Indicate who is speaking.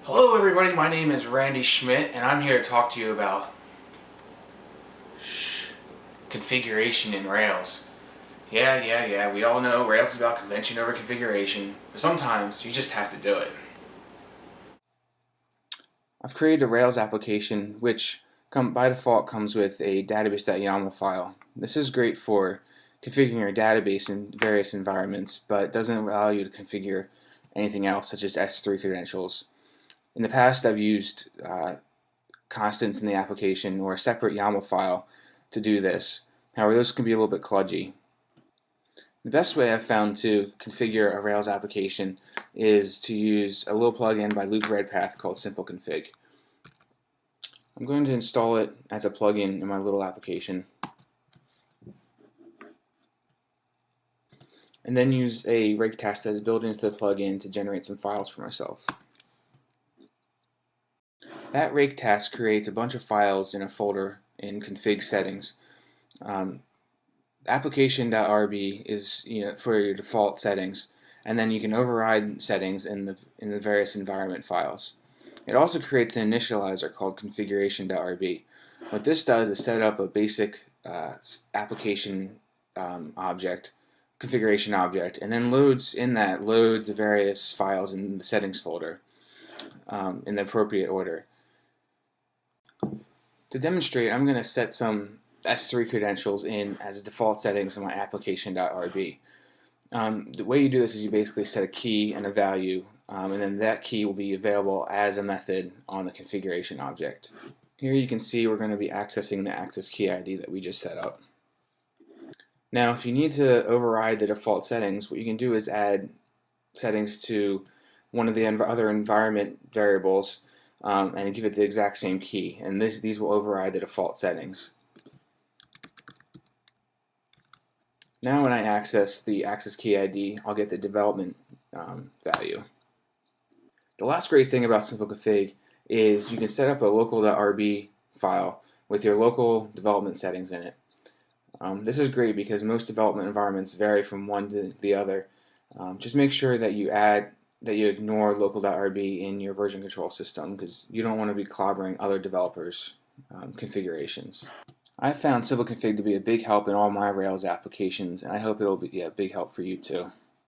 Speaker 1: Hello everybody, my name is Randy Schmidt and I'm here to talk to you about configuration in Rails. Yeah, we all know Rails is about convention over configuration, but sometimes you just have to do it. I've created a Rails application which by default comes with a database.yaml file. This is great for configuring your database in various environments, but doesn't allow you to configure anything else such as S3 credentials. In the past, I've used constants in the application or a separate YAML file to do this. However, those can be a little bit kludgy. The best way I've found to configure a Rails application is to use a little plugin by Luke Redpath called Simple Config. I'm going to install it as a plugin in my little application, and then use a rake task that is built into the plugin to generate some files for myself. That rake task creates a bunch of files in a folder in config settings. Application.rb is for your default settings, and then you can override settings in the various environment files. It also creates an initializer called configuration.rb. What this does is set up a basic application object, configuration object, and then loads the various files in the settings folder in the appropriate order. To demonstrate, I'm going to set some S3 credentials in as default settings in my application.rb. The way you do this is you basically set a key and a value, and then that key will be available as a method on the configuration object. Here you can see we're going to be accessing the access key ID that we just set up. Now, if you need to override the default settings, what you can do is add settings to one of the other environment variables and give it the exact same key, and these will override the default settings. Now when I access the access key ID, I'll get the development value. The last great thing about Simple Config is you can set up a local.rb file with your local development settings in it. This is great because most development environments vary from one to the other. Just make sure that you ignore local.rb in your version control system because you don't want to be clobbering other developers' configurations. I've found Simple Config to be a big help in all my Rails applications, and I hope it'll be a big help for you too.